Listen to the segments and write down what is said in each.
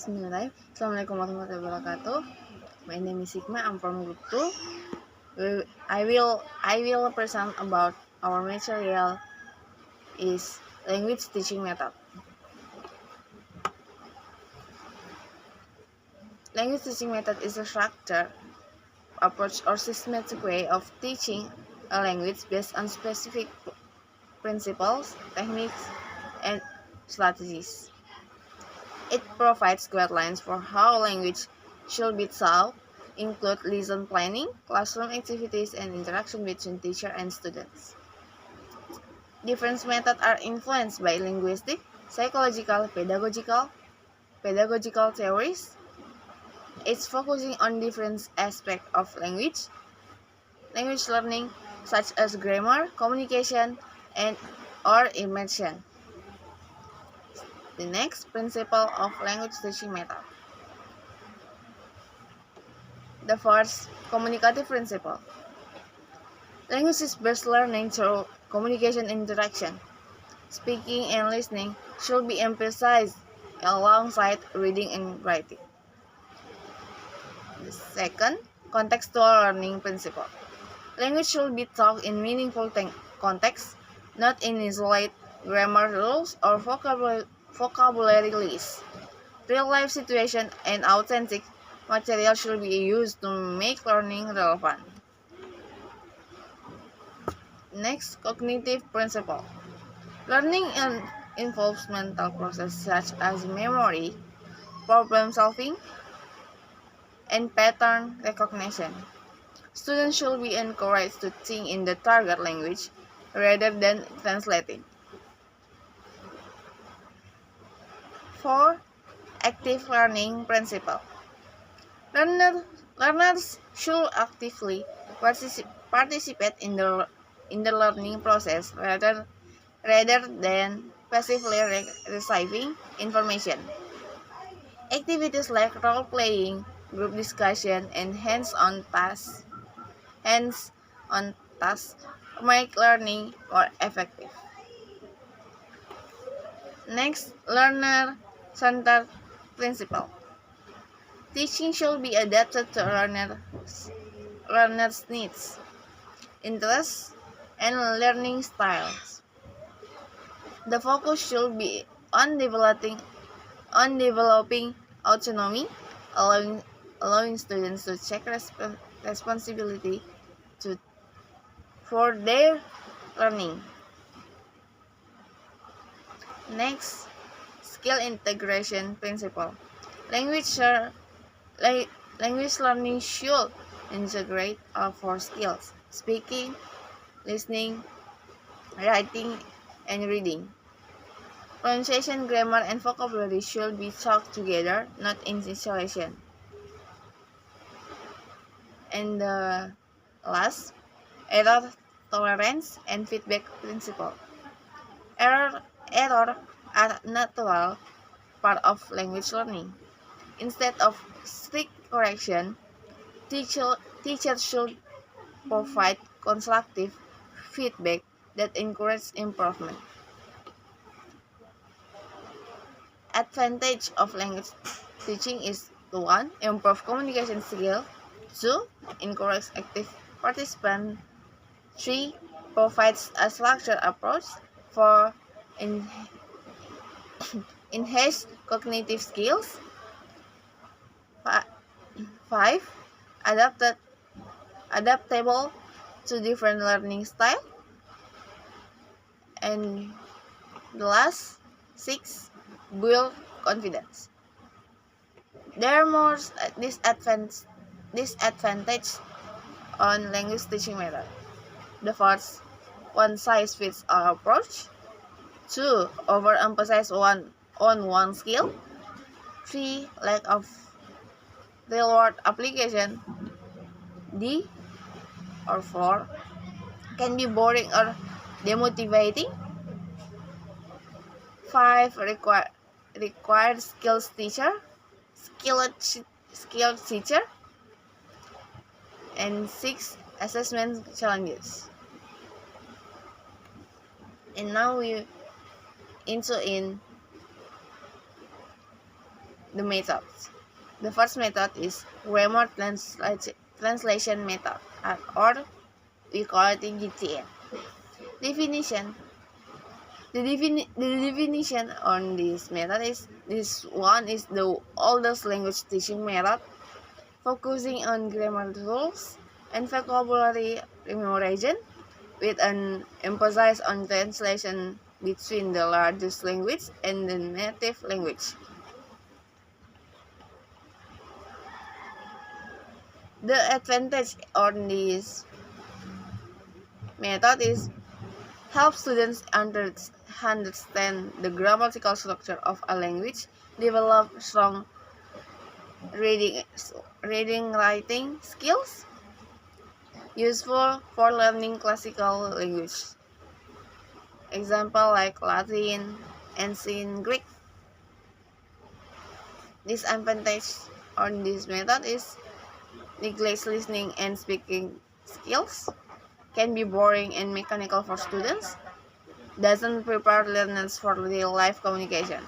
Bismillahirrahmanirrahim. Assalamualaikum warahmatullahi wabarakatuh. My name is Sigma. I'm from Group 2. I will present about our material is language teaching method. Language teaching method is a structured approach or systematic way of teaching a language based on specific principles, techniques, and strategies. It provides guidelines for how language should be taught, include lesson planning, classroom activities, and interaction between teacher and students. Different methods are influenced by linguistic, psychological, pedagogical theories. It's focusing on different aspects of language learning, such as grammar, communication, and or immersion. The next principle of language teaching method. The first, communicative principle. Language is best learning through communication interaction. Speaking and listening should be emphasized alongside reading and writing. The second, contextual learning principle. Language should be taught in meaningful context, not in isolated grammar rules or vocabulary lists. Real-life situation and authentic material should be used to make learning relevant. Next, cognitive principle. Learning involves mental processes such as memory, problem solving, and pattern recognition. Students should be encouraged to think in the target language rather than translating. 4. Active learning principle. Learners should actively participate in the learning process rather than passively receiving information. Activities like role-playing, group discussion, and hands-on tasks make learning more effective. Next, learner-centered principle. Teaching should be adapted to learners' needs, interests, and learning styles. The focus should be on developing autonomy, allowing students to take responsibility for their learning. Next, skill integration principle. Language learning should integrate all four skills: speaking, listening, writing, and reading. Pronunciation, grammar, and vocabulary should be taught together, not in isolation. And the last, error tolerance and feedback principle. Error are natural part of language learning. Instead of strict correction, teachers should provide constructive feedback that encourages improvement. Advantage of language teaching is 1. Improve communication skill. 2. Encourage active participation. 3. Provides a structured approach. 4. Enhance cognitive skills. 5. Adaptable to different learning style. And the last, 6. Build confidence. There are more disadvantages on language teaching method. The first, one-size-fits-all approach. 2. Overemphasize on one skill. 3. Lack of real-world application. D or 4. Can be boring or demotivating. 5. Required skilled teacher. And 6. Assessment challenges. And now we in the methods. The first method is grammar translation method, or we call it GTM. Definition. The definition on this method is this one is the oldest language teaching method, focusing on grammar rules and vocabulary memorization, with an emphasis on translation between the largest language and the native language. The advantage on this method is help students understand the grammatical structure of a language, develop strong writing skills, useful for learning classical language. Example like Latin, Ancient Greek. Disadvantage on this method is neglects listening and speaking skills, can be boring and mechanical for students, doesn't prepare learners for real-life communication.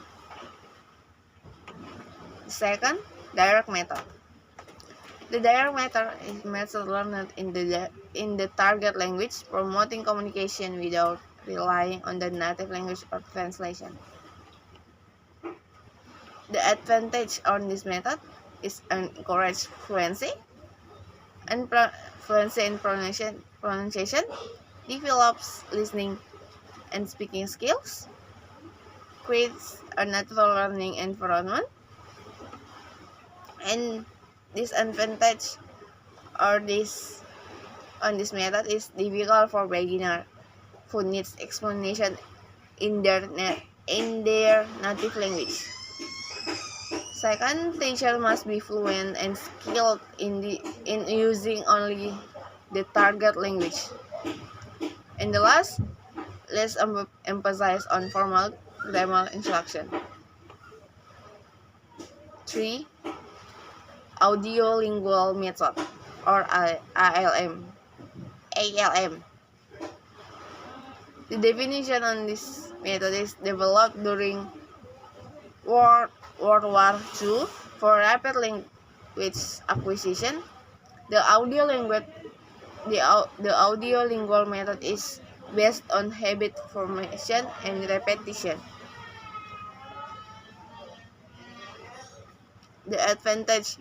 Second, direct method. The direct method is method learned in the target language, promoting communication without relying on the native language or translation. The advantage on this method is encourage fluency in pronunciation, develops listening and speaking skills, creates a natural learning environment, and disadvantage on this method is difficult for beginner who needs explanation in their native language. Second, teacher must be fluent and skilled in using only the target language. And the last, let's emphasize on formal grammar instruction. 3. Audiolingual method, or ALM. The definition on this method is developed during World War II for rapid language acquisition. The audiolingual method is based on habit formation and repetition. The advantage